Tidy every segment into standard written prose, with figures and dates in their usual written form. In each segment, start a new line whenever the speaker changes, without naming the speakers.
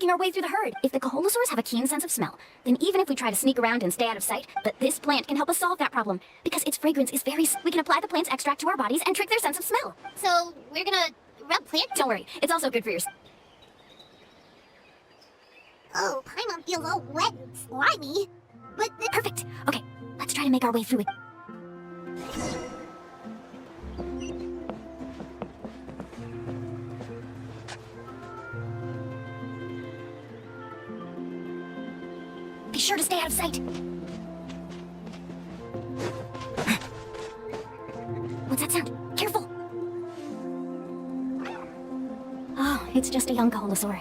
making our way through the herd. If the Kaholosaurs have a keen sense of smell, then even if we try to sneak around and stay out of sight, but this plant can help us solve that problem. Because its fragrance is we can apply the plant's extract to our bodies and trick their sense of smell.
So, we're gonna rub plant?
Don't worry, it's also good for your...
Oh, Paimon feels all wet and slimy. But
Perfect! Okay, let's try to make our way through it. Be sure to stay out of sight. What's that sound? Careful! Oh, it's just a young Kaholosaur.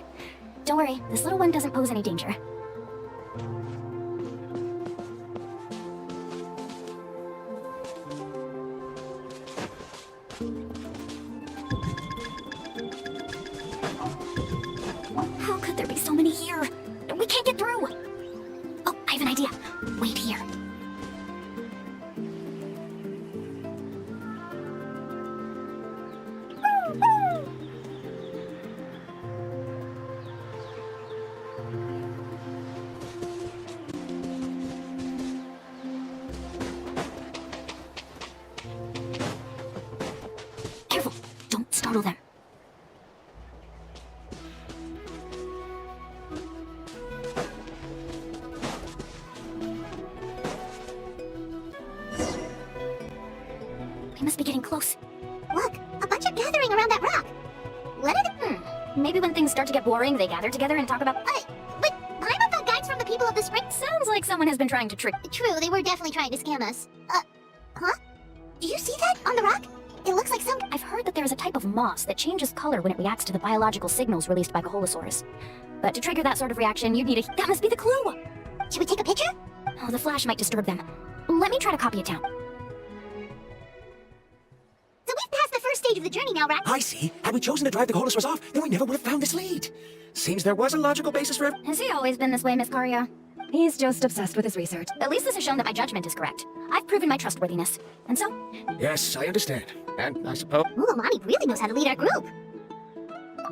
Don't worry, this little one doesn't pose any danger. How could there be so many here? We can't get through! Oh, I have an idea. Wait here. Careful, don't startle them. We must be getting close.
look, a bunch are gathering around that rock. What are the...
Maybe when things start to get boring, they gather together and talk about...
But Paimon got guides from the people of the spring.
Sounds like someone has been trying to trick...
True, they were definitely trying to scam us. Huh? Do you see that on the rock? It looks like some...
I've heard that there is a type of moss that changes color when it reacts to the biological signals released by Kaholosaurs. But to trigger that sort of reaction, you'd need a... That must be the clue!
Should we take a picture?
Oh, the flash might disturb them. Let me try to copy it down.
So we've passed the first stage of the journey now, right?
I see. Had we chosen to drive the Kaholosaurs off, then we never would have found this lead. Seems there was a logical basis for...
Has he always been this way, Miss Karia? He's just obsessed with his research. At least this has shown that my judgment is correct. I've proven my trustworthiness. And so...
Yes, I understand. And I suppose...
Ooh, Mommy really knows how to lead our group.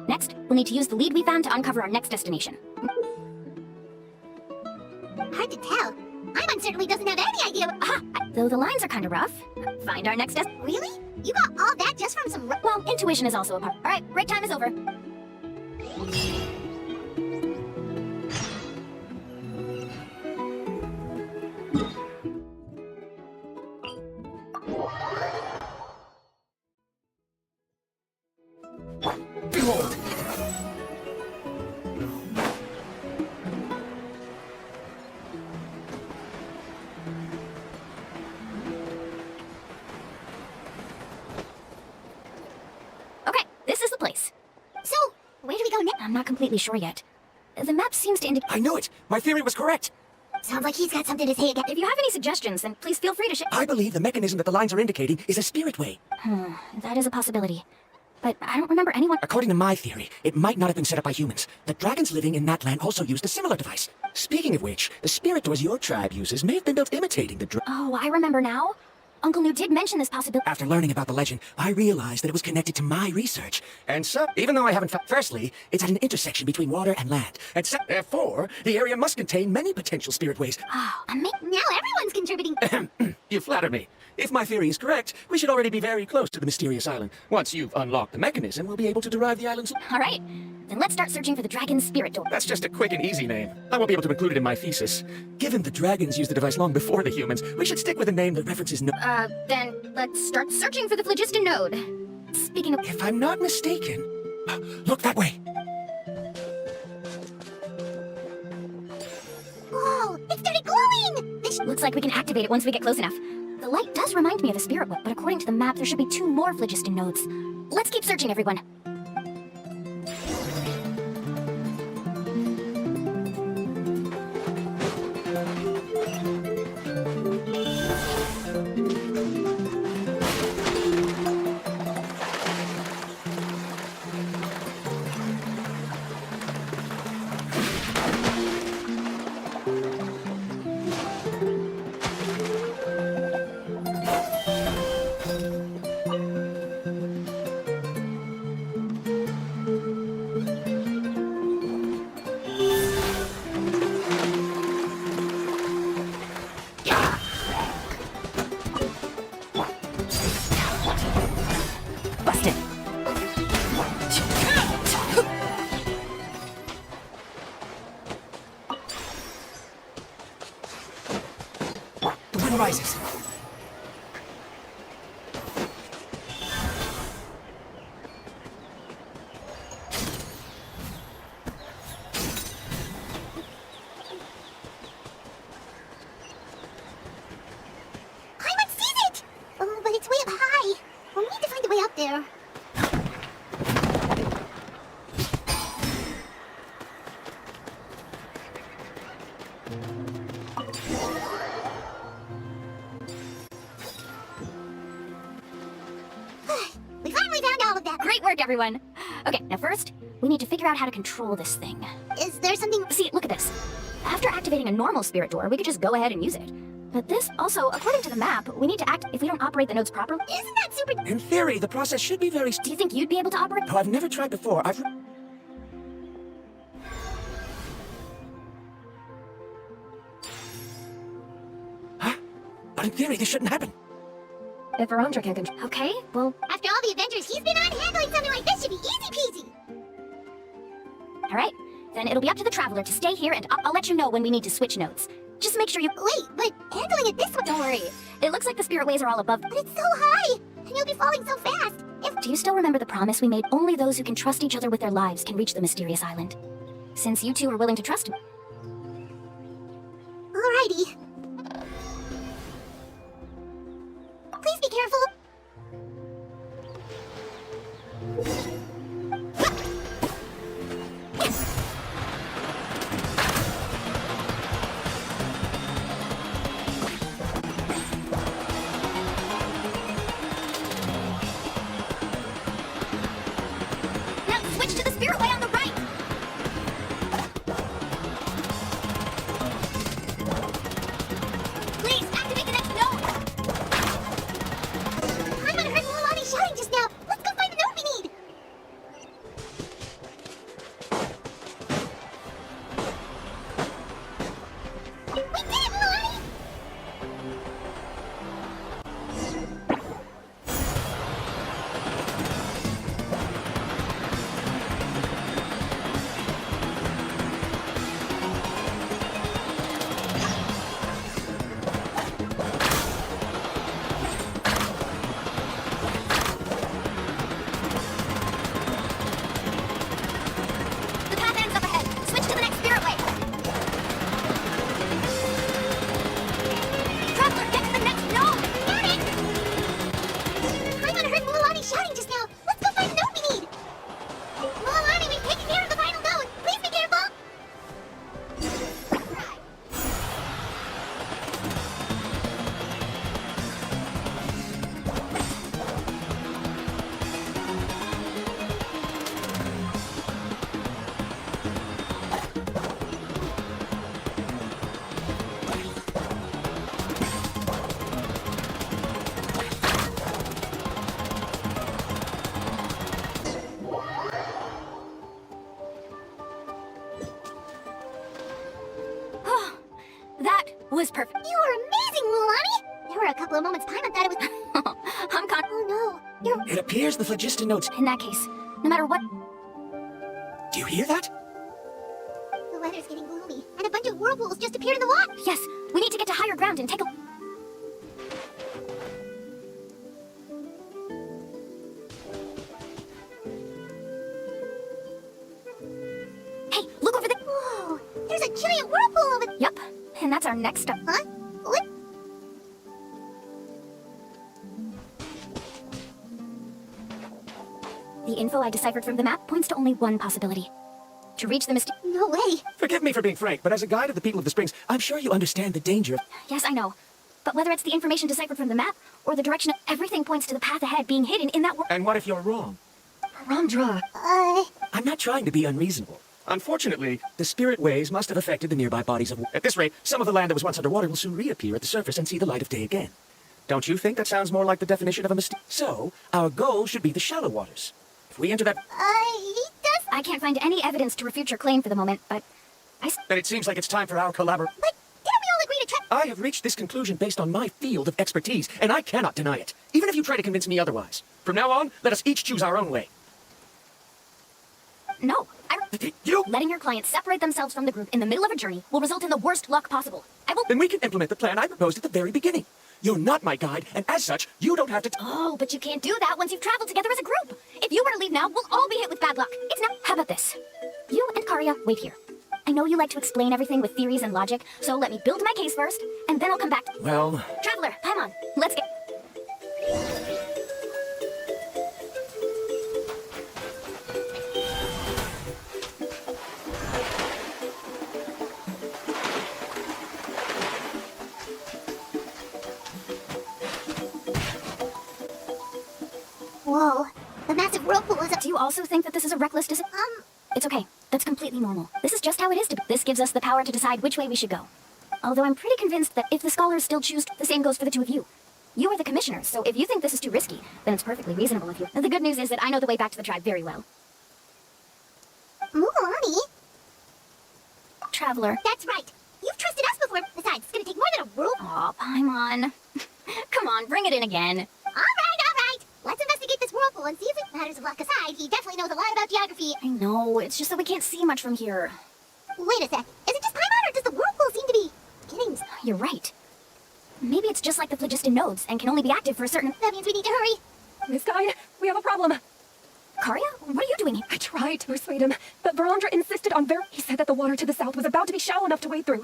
Next, we'll need to use the lead we found to uncover our next destination.
Hard to tell. Paimon certainly doesn't have any idea.
Aha! Though the lines are kind of rough. Find our next
Really? You got all that just from some...
Well, intuition is also a part. Alright, break time is over.
Behold!
Okay, this is the place.
So, where do we go next?
I'm not completely sure yet. The map seems to indicate...
I knew it! My theory was correct!
Sounds like he's got something to say again.
If you have any suggestions, then please feel free to share.
I believe the mechanism that the lines are indicating is a spirit way.
That is a possibility. But I don't remember anyone...
According to my theory, it might not have been set up by humans. The dragons living in Natlan also used a similar device. Speaking of which, the spirit doors your tribe uses may have been built imitating the
Oh, I remember now. Uncle New did mention this possibility.
After learning about the legend, I realized that it was connected to my research. And so, even though I haven't found... Firstly, it's at an intersection between water and land. And therefore, the area must contain many potential spirit ways.
Oh,
Now everyone's contributing.
You flatter me. If my theory is correct, we should already be very close to the mysterious island. Once you've unlocked the mechanism, we'll be able to derive the island's...
all right. Then let's start searching for the dragon's spirit door.
That's just a quick and easy name. I won't be able to include it in my thesis. Given the dragons used the device long before the humans, we should stick with a name that references no...
Then let's start searching for the phlogiston node. Speaking of...
If I'm not mistaken... Look that way!
Whoa, it started glowing! This
Looks like we can activate it once we get close enough. The light does remind me of a spirit whip, but according to the map, there should be 2 more phlogiston nodes. Let's keep searching, everyone.
arises.
Paimon sees it! Oh, but it's way up high. We'll need to find a way up there. We finally found all of them.
Great work, everyone. Okay, now first, we need to figure out how to control this thing.
Is there something...
See, look at this. After activating a normal spirit door, we could just go ahead and use it. But this also, according to the map, we need to act if we don't operate the nodes properly.
Isn't that super...
In theory, the process should be very
Do you think you'd be able to operate?
Oh, I've never tried before. Huh? But in theory, this shouldn't happen. If Arandra can control...
Okay, well,
After all the adventures he's been on, handling something like this should be easy peasy.
all right. Then it'll be up to the Traveler to stay here, and I'll let you know when we need to switch nodes. Just make sure you...
Wait, but handling it this way...
Don't worry. It looks like the spirit ways are all above...
But it's so high, and you'll be falling so fast.
Do you still remember the promise we made? Only those who can trust each other with their lives can reach the mysterious island. Since you two are willing to trust me...
Alrighty. Please be careful.
Now switch to the spirit way on the right! Please, activate the next node!
Paimon heard Mulan shouting just now. Let's go find the note we need. We did it, Mulan!
The path ends up ahead. Switch to the next spirit way. Traveler, get to the next node!
Got it! Paimon heard Mulan shouting just now. Let's go find the note we need. Mulan, we've taken care of the final note. Please be careful.
That was perfect.
You are amazing, Mulan! There were a couple of moments Paimon thought it was...
I'm con-
Oh no, you're...
It appears the phlogiston notes...
In that case, no matter what...
Do you hear that?
The weather's getting gloomy, and a bunch of whirlpools just appeared in the water.
Yes, we need to get to higher ground and take a... Hey, look over there!
Whoa, there's a giant whirlpool over there.
Yup, and that's our next step.
Huh? What?
The info I deciphered from the map points to only one possibility. To reach the
No way.
Forgive me for being frank, but as a guide of the people of the Springs, I'm sure you understand the danger of...
Yes, I know. But whether it's the information deciphered from the map, or the direction of everything points to the path ahead being hidden in that world...
And what if you're wrong?
Ramdra!
I'm not trying to be unreasonable. Unfortunately, the spirit waves must have affected the nearby bodies of... At this rate, some of the land that was once underwater will soon reappear at the surface and see the light of day again. Don't you think that sounds more like the definition of a mistake? So, our goal should be the shallow waters. If we enter that...
He does...
I can't find any evidence to refute your claim for the moment, but...
Then it seems like it's time for our collaboration.
But didn't we all agree to try...
I have reached this conclusion based on my field of expertise, and I cannot deny it, even if you try to convince me otherwise. From now on, let us each choose our own way.
No,
You...
Letting your clients separate themselves from the group in the middle of a journey will result in the worst luck possible. I will
Then we can implement the plan I proposed at the very beginning. You're not my guide, and as such, you don't have to...
Oh, but you can't do that once you've traveled together as a group. If you were to leave now, we'll all be hit with bad luck. It's not... How about this? You and Karya, wait here. I know you like to explain everything with theories and logic, so let me build my case first, and then I'll come back.
Well...
Traveler, Paimon, let's get...
Whoa, the massive whirlpool is...
Do you also think that this is a reckless decision? It's okay. That's completely normal. This is just how it is to be. This gives us the power to decide which way we should go. Although I'm pretty convinced that if the scholars still choose, the same goes for the two of you. You are the commissioners, so if you think this is too risky, then it's perfectly reasonable of you. The good news is that I know the way back to the tribe very well.
Mulan?
Traveler.
That's right. You've trusted us before. Besides, it's gonna take more than a whirlpool.
Aw, Paimon. Come on, bring it in again.
All right. Let's investigate this whirlpool and see if it matters of luck aside. He definitely knows a lot about geography.
I know, it's just that we can't see much from here.
Wait a sec. Is it just Paimon, or does the whirlpool seem to be getting...
You're right. Maybe it's just like the phlogiston nodes and can only be active for a certain...
That means we need to hurry.
Miss Guy, we have a problem.
Karya? What are you doing here?
I tried to persuade him, but Verandra insisted on He said that the water to the south was about to be shallow enough to wade through.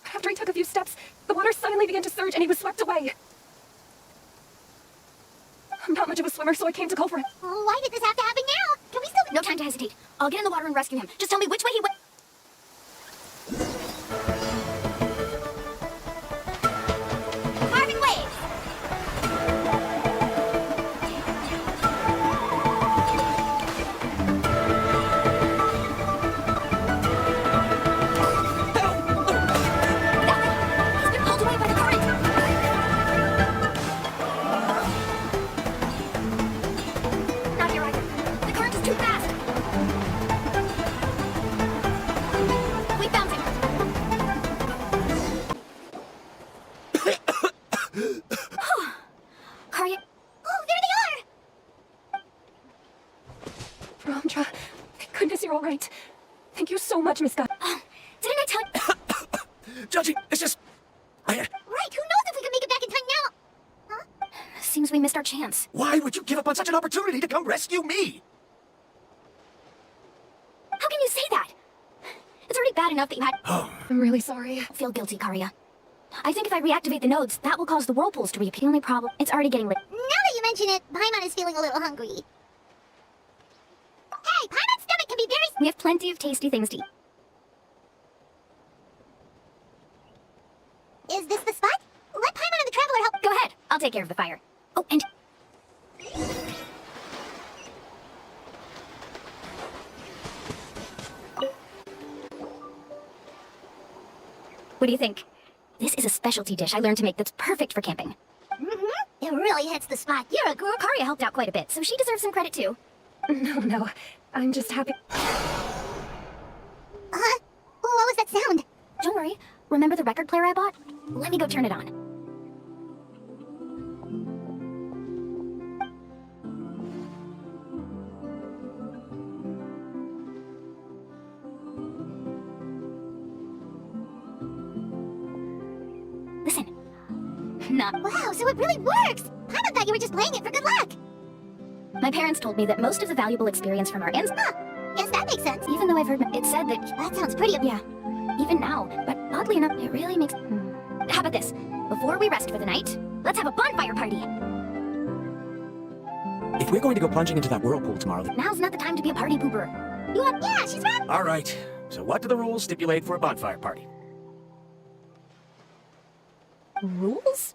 But after he took a few steps, the water suddenly began to surge and he was swept away. I'm not much of a swimmer, so I came to call for it.
Oh, why did this have to happen now? Can we still...
No time to hesitate. I'll get in the water and rescue him. Just tell me which way he went.
Carving waves!
He's been pulled away by the current. Not here either. The current is too fast. We found him. Karya.
Oh, there they are!
Verandra, thank goodness you're all right. Thank you so much, Miss Guy.
Didn't I tell you?
Judging, it's just...
Right, who knows if we can make it back in time now?
Seems we missed our chance.
Why would you give up on such an opportunity to come rescue me?
How can you say that? It's already bad enough that you had...
I'm really sorry.
Feel guilty, Karya. I think if I reactivate the nodes, that will cause the whirlpools to reappear. The only problem, it's already getting late.
Now that you mention it, Paimon is feeling a little hungry. Hey, Paimon's stomach can be very...
We have plenty of tasty things to eat.
Is this the spot? Let Paimon and the Traveler help...
Go ahead. I'll take care of the fire. Oh, and... What do you think? This is a specialty dish I learned to make that's perfect for camping.
It really hits the spot. You're a girl.
Karya helped out quite a bit, so she deserves some credit too.
No. I'm just happy.
What was that sound?
Don't worry. Remember the record player I bought? Let me go turn it on. Listen. Not...
Wow, so it really works! Paimon thought you were just playing it for good luck!
My parents told me that most of the valuable experience from our ancestors...
Yes, that makes sense.
Even though I've heard it said that...
That sounds pretty...
Yeah, even now. But oddly enough, it really makes... How about this? Before we rest for the night, let's have a bonfire party!
If we're going to go plunging into that whirlpool tomorrow, then...
Now's not the time to be a party pooper.
You want... Yeah, she's right!
All right. So what do the rules stipulate for a bonfire party?
Rules?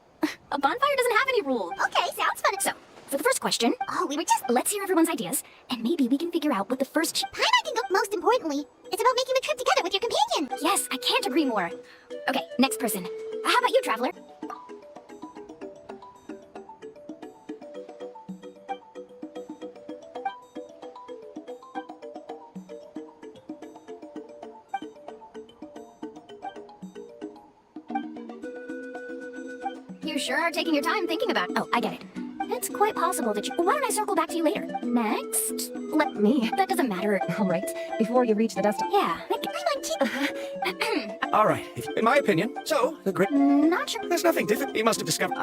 A bonfire doesn't have any rules.
Okay, sounds fun.
So, for the first question,
Oh, we were just...
let's hear everyone's ideas, and maybe we can figure out what the first...
Paimon can go... Most importantly, it's about making the trip together with your companion.
Yes, I can't agree more. Okay, next person. How about you, Traveler? You sure are taking your time thinking about... Oh, I get it. It's quite possible that you... Why don't I circle back to you later? Next? Let me... That doesn't matter.
All right, before you reach the destination.
Yeah.
Paimon, keep...
All right, in my opinion, so the great.
Not sure.
There's nothing different. He must have discovered.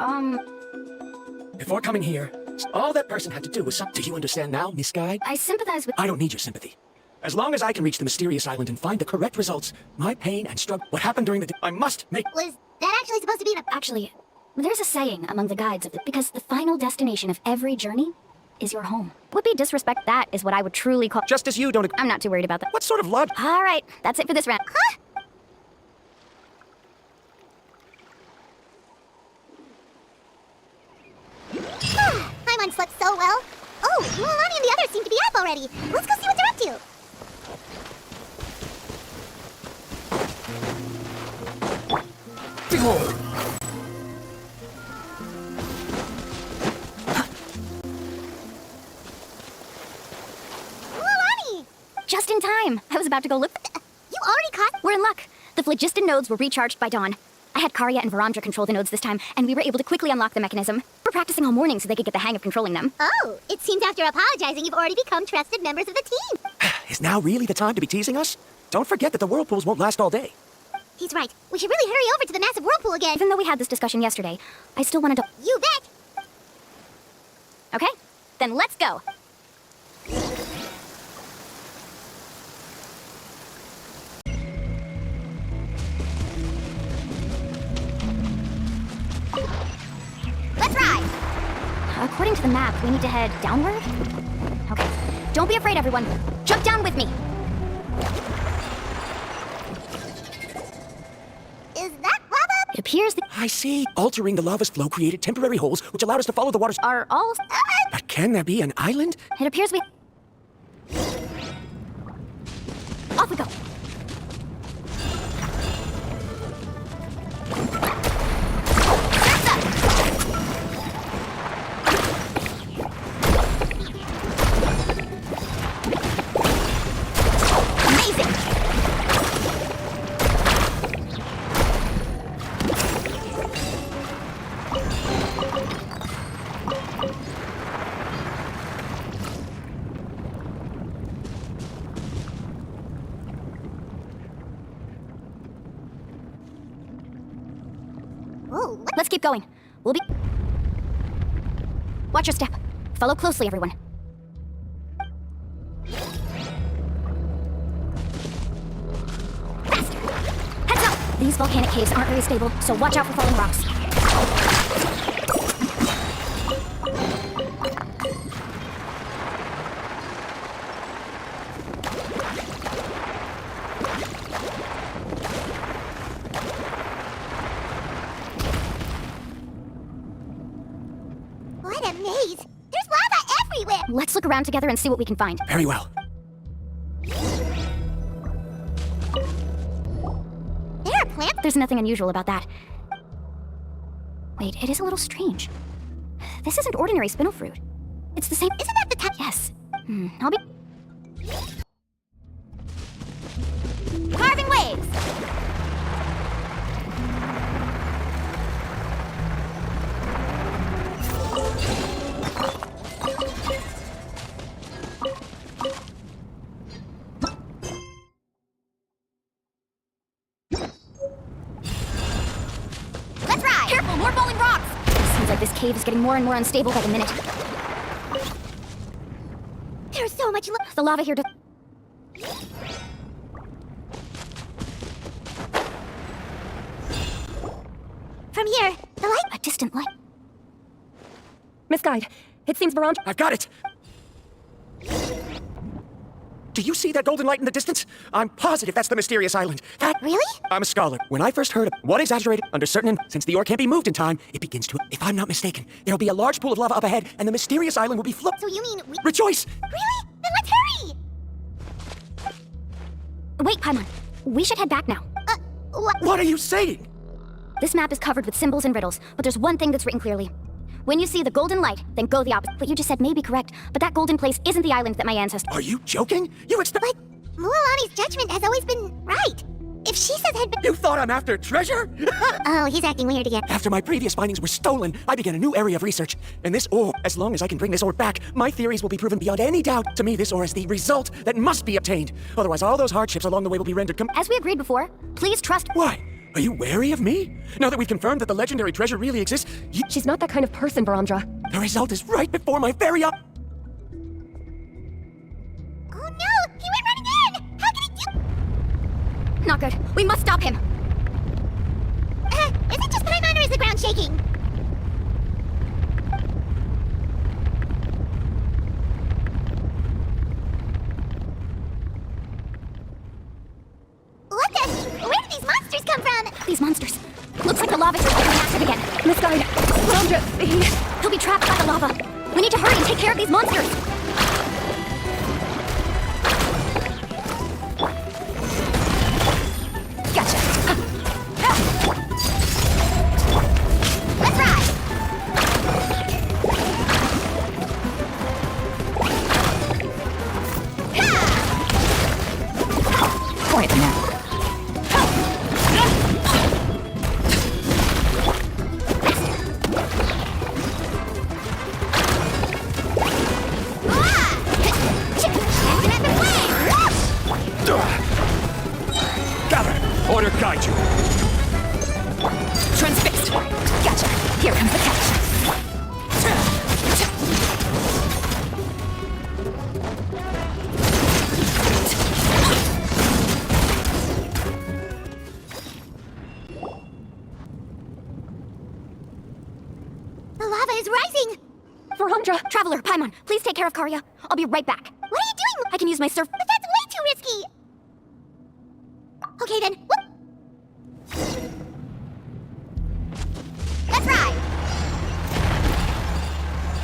Before coming here, all that person had to do was some. Do you understand now, misguide?
I sympathize with.
I don't need your sympathy. As long as I can reach the mysterious island and find the correct results, my pain and struggle, what happened during the I must make.
Was that actually supposed to be
Actually, there's a saying among the guides of the because the final destination of every journey is your home. Would be disrespect. That is what I would truly call.
Just as you don't.
I'm not too worried about that.
What sort of logic?
All right, that's it for this round.
Huh? Paimon slept so well. Oh, Mualani and the others seem to be up already. Let's go see what they're up to.
Behold!
Mualani!
Just in time. I was about to go look.
You already caught?
We're in luck. The phlogiston nodes were recharged by dawn. I had Karya and Varandra control the nodes this time, and we were able to quickly unlock the mechanism. We're practicing all morning so they could get the hang of controlling them.
Oh, it seems after apologizing, you've already become trusted members of the team.
Is now really the time to be teasing us? Don't forget that the whirlpools won't last all day.
He's right. We should really hurry over to the massive whirlpool again.
Even though we had this discussion yesterday, I still wanted to.
You bet.
Okay, then let's go.
Let's ride.
According to the map, we need to head downward? Okay. Don't be afraid, everyone. Jump down with me.
Is that lava?
It appears that
I see. Altering the lava's flow created temporary holes, which allowed us to follow the water's.
are all.
But can there be an island?
It appears we. Off we go. Amazing.
Oh, what?
Let's keep going. We'll be. Watch your step. Follow closely, everyone. Faster! Heads up! These volcanic caves aren't very stable, so watch out for falling rocks.
What a maze. There's lava everywhere.
Let's look around together and see what we can find.
Very well.
There are plants.
There's nothing unusual about that. Wait, it is a little strange. This isn't ordinary spinel fruit. It's the same.
Isn't that the type?
Yes. I'll be.
Carving waves. Let's ride.
Careful, more falling rocks! Seems like this cave is getting more and more unstable by the minute.
There's so much
The lava here.
From here, the light.
A distant light.
Miss Guide, it seems Varandra.
I've got it! Do you see that golden light in the distance? I'm positive that's the mysterious island. That.
Really?
I'm a scholar. When I first heard of one exaggerated under certain, since the ore can't be moved in time, it begins to. If I'm not mistaken, there'll be a large pool of lava up ahead, and the mysterious island will be
So you mean we...
Rejoice!
Really? Then let's hurry!
Wait, Paimon. We should head back now.
What?
What are you saying?
This map is covered with symbols and riddles, but there's one thing that's written clearly. When you see the golden light, then go the opposite. What you just said may be correct, but that golden place isn't the island that my ancestors.
Are you joking? You expect.
But Mualani's judgment has always been right. If she says I'd been...
You thought I'm after treasure?
Oh, he's acting weird again.
After my previous findings were stolen, I began a new area of research. And this ore, as long as I can bring this ore back, my theories will be proven beyond any doubt. To me, this ore is the result that must be obtained. Otherwise, all those hardships along the way will be rendered
As we agreed before, please trust.
Why? Are you wary of me? Now that we've confirmed that the legendary treasure really exists,
She's not that kind of person, Barandra.
the result is right before my very eyes.
Oh no! He went running in! How can he do...
Not good. We must stop him.
Is it just Paimon or is the ground shaking? What the... Where did these monsters come from?
These monsters. Looks like the lava's becoming active again.
Misguide. Barandra,
He'll be trapped by the lava. We need to hurry and take care of these monsters. Gotcha.
Let's ride!
Quiet now.
Gather! Order guide you.
Transfixed. Gotcha. Here comes the catch.
The lava is rising!
Barandra.
Traveler, Paimon, please take care of Karya. I'll be right back.
What are you doing?
I can use my surf.
But that's way too risky! Okay then, whoop! Let's ride!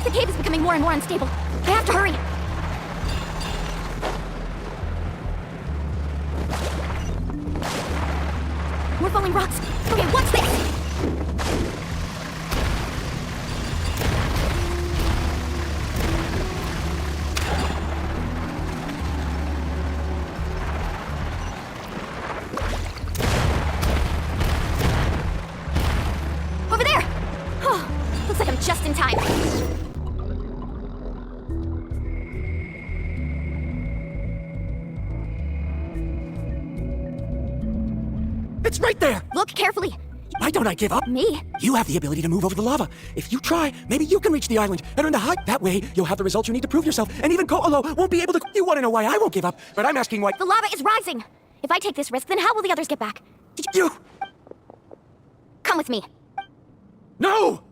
The cave is becoming more and more unstable. I have to hurry. More falling rocks. Okay, what's this? Over there! Oh, looks like I'm just in time.
It's right there!
Look carefully.
Why don't I give up?
Me?
You have the ability to move over the lava. If you try, maybe you can reach the island and earn the height. That way, you'll have the results you need to prove yourself. And even Ko'olo won't be able to... You want to know why I won't give up, but I'm asking why...
The lava is rising. If I take this risk, then how will the others get back? Did you...
You...
Come with me.
No!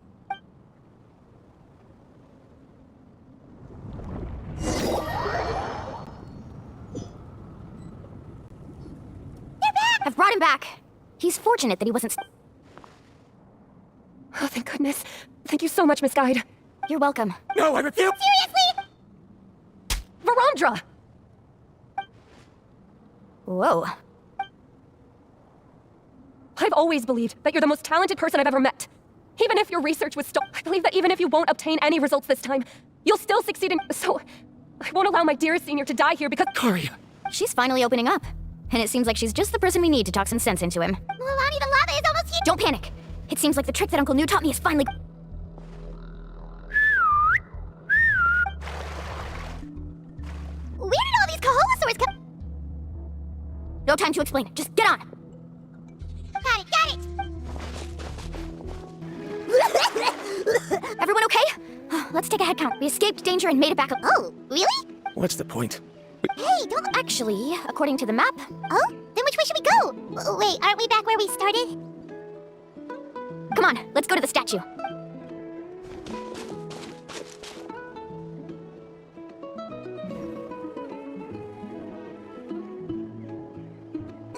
I've brought him back. He's fortunate that he wasn't...
Oh, thank goodness. Thank you so much, Misguide.
You're welcome.
No, I refuse!
Seriously?
Barandra!
Whoa.
I've always believed that you're the most talented person I've ever met. Even if your research was I believe that even if you won't obtain any results this time, you'll still succeed in... So, I won't allow my dearest senior to die here because...
Karya.
She's finally opening up. And it seems like she's just the person we need to talk some sense into him.
Mualani, the lava is almost here!
Don't panic. It seems like the trick that Uncle New taught me is finally...
Where did all these Kaholosaurs come...
No time to explain. Just get on.
Got it, got it!
Everyone okay? Let's take a head count. We escaped danger and made it back up.
Oh, really?
What's the point?
Hey, don't...
Actually, according to the map...
Oh? Then which way should we go? Wait, aren't we back where we started?
Come on, let's go to the statue.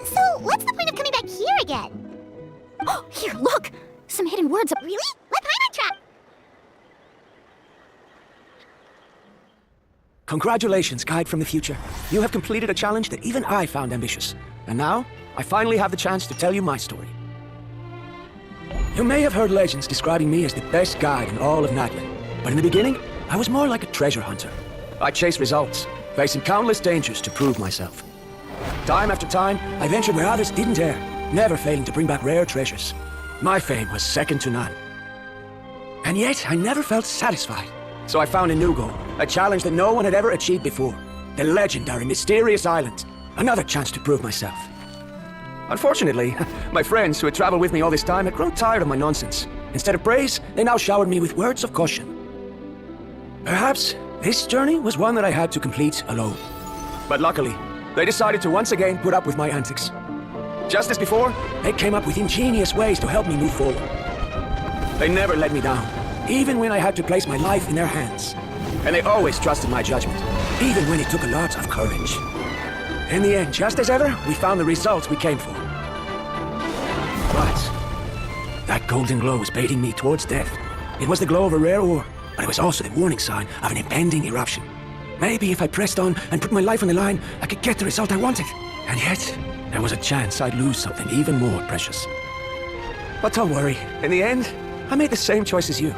So, what's the point of coming back here again?
Oh, here, look! Some hidden words up...
Really? Let Paimon trap!
Congratulations, Guide from the Future. You have completed a challenge that even I found ambitious. And now, I finally have the chance to tell you my story. You may have heard legends describing me as the best guide in all of Natlan. But in the beginning, I was more like a treasure hunter. I chased results, facing countless dangers to prove myself. Time after time, I ventured where others didn't dare, never failing to bring back rare treasures. My fame was second to none. And yet, I never felt satisfied. So I found a new goal, a challenge that no one had ever achieved before. The legendary Mysterious Island. Another chance to prove myself. Unfortunately, my friends who had traveled with me all this time had grown tired of my nonsense. Instead of praise, they now showered me with words of caution. Perhaps this journey was one that I had to complete alone. But luckily, they decided to once again put up with my antics. Just as before, they came up with ingenious ways to help me move forward. They never let me down, even when I had to place my life in their hands. And they always trusted my judgment, even when it took a lot of courage. In the end, just as ever, we found the results we came for. But that golden glow was baiting me towards death. It was the glow of a rare ore, but it was also the warning sign of an impending eruption. Maybe if I pressed on and put my life on the line, I could get the result I wanted. And yet, there was a chance I'd lose something even more precious. But don't worry, in the end, I made the same choice as you.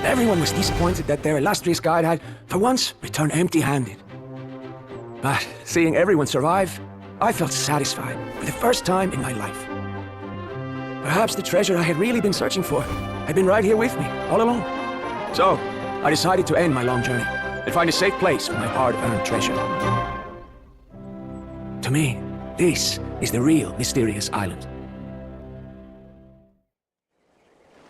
Everyone was disappointed that their illustrious guide had, for once, returned empty-handed. But seeing everyone survive, I felt satisfied for the first time in my life. Perhaps the treasure I had really been searching for had been right here with me, all along. So, I decided to end my long journey and find a safe place for my hard-earned treasure. To me, this is the real Mysterious Island.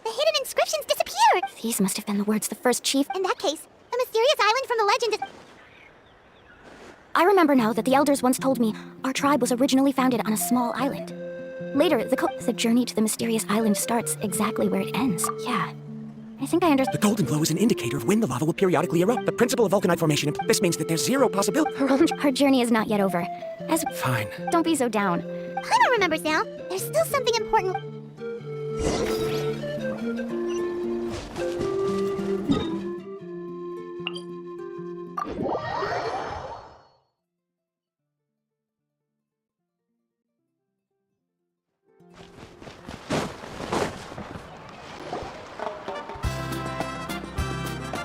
The hidden inscriptions disappeared!
These must have been the words the first chief.
In that case, the mysterious island from the legend is...
I remember now that the elders once told me our tribe was originally founded on a small island. Later, the journey to the Mysterious Island starts exactly where it ends. Yeah. I think I understand.
The golden glow is an indicator of when the lava will periodically erupt. The principle of vulcanite formation. This means that there's zero possibility.
Our journey is not yet over.
Fine.
Don't be so down.
I don't remember, Sal. There's still something important.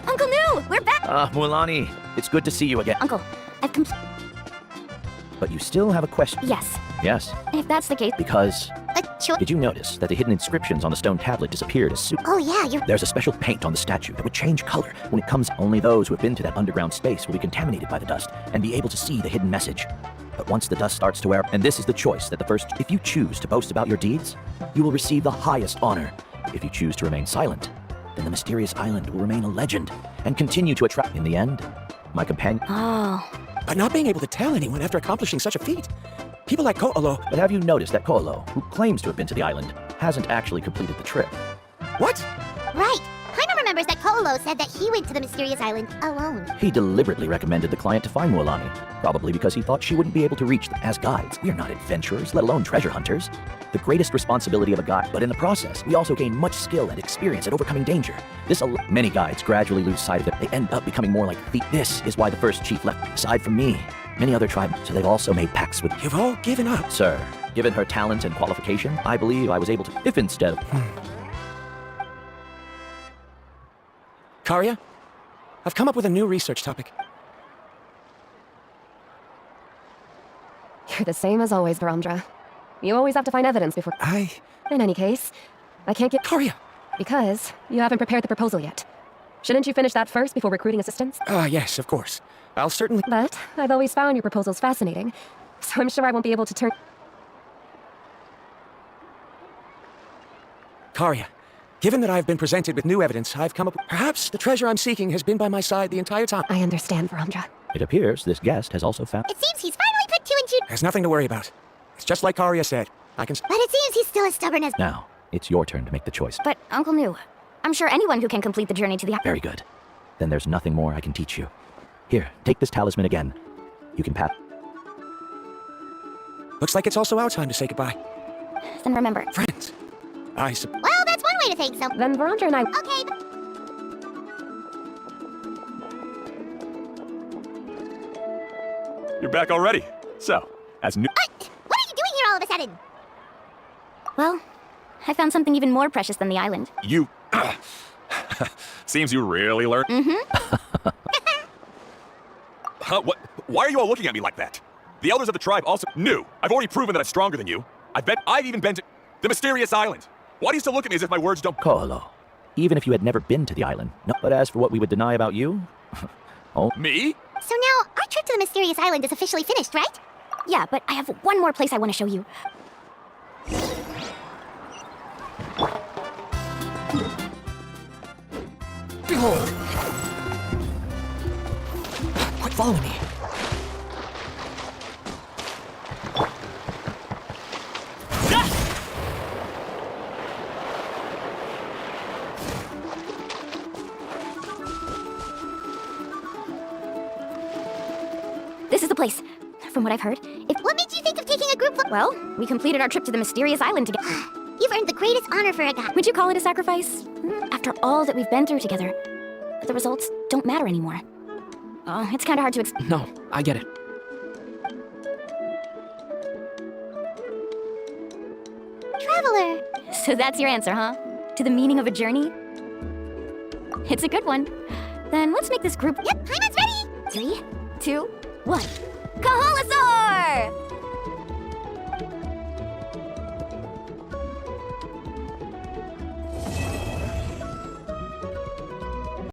Uncle New, we're back!
Mualani, it's good to see you again.
Uncle, I've
But you still have a question.
Yes.
Yes,
If that's the case,
because
Sure.
did you notice that the hidden inscriptions on the stone tablet disappeared as soon?
Oh, yeah, you're...
There's a special paint on the statue that would change color when it comes. Only those who have been to that underground space will be contaminated by the dust and be able to see the hidden message. But once the dust starts to wear, and this is the choice that the first, if you choose to boast about your deeds, you will receive the highest honor. If you choose to remain silent, then the Mysterious Island will remain a legend and continue to attract. In the end, my companion.
Oh.
But not being able to tell anyone after accomplishing such a feat. People like Ko'olo.
But have you noticed that Ko'olo, who claims to have been to the island, hasn't actually completed the trip?
What?
Right. Paimon remembers that Ko'olo said that he went to the mysterious island alone.
He deliberately recommended the client to find Mualani, probably because he thought she wouldn't be able to reach them. As guides, we are not adventurers, let alone treasure hunters. The greatest responsibility of a guide, but in the process, we also gain much skill and experience at overcoming danger. Many guides gradually lose sight of it. They end up becoming more like thieves. This is why the first chief left. Aside from me, many other tribes, so they've also made pacts with.
You've all given up.
Sir, given her talent and qualification, I believe I was able to. If instead of.
Karya, I've come up with a new research topic.
You're the same as always, Varandra. You always have to find evidence before. In any case, I can't get.
Karya!
Because you haven't prepared the proposal yet. Shouldn't you finish that first before recruiting assistants?
Yes, of course. I'll certainly.
But I've always found your proposals fascinating, so I'm sure I won't be able to turn.
Karya, given that I've been presented with new evidence, I've come up with. Perhaps the treasure I'm seeking has been by my side the entire time.
I understand, Varandra.
It appears this guest has also found.
It seems he's finally put two and two...
There's nothing to worry about. It's just like Karya said. I can.
But it seems he's still as stubborn as...
Now, it's your turn to make the choice.
But, Uncle New, I'm sure anyone who can complete the journey to the...
Very good. Then there's nothing more I can teach you. Here, take this talisman again. You can pat.
Looks like it's also our time to say goodbye.
Then remember,
Friends,
Well, that's one way to think so.
Then Varandra and I.
Okay,
You're back already. So, as new.
What are you doing here all of a sudden?
well, I found something even more precious than the island.
You. Seems you really learned. Huh? What? Why are you all looking at me like that? The elders of the tribe also knew. I've already proven that I'm stronger than you. I've even been to the mysterious island. Why do you still look at me as if my words don't...
Koalo, even if you had never been to the island. No, but as for what we would deny about you... oh,
Me?
So now, our trip to the mysterious island is officially finished, right?
Yeah, but I have one more place I want to show you.
Behold! Quick, follow me.
This is the place. From what I've heard,
What made you think of taking a group
well, we completed our trip to the mysterious island together.
You've earned the greatest honor for a guy.
Would you call it a sacrifice? After all that we've been through together, the results don't matter anymore. It's kind of hard to explain.
No, I get it.
Traveler.
So that's your answer, huh? To the meaning of a journey? It's a good one. Then let's make this group...
Yep, Paimon's ready.
3, 2, 1. Kahalasaur!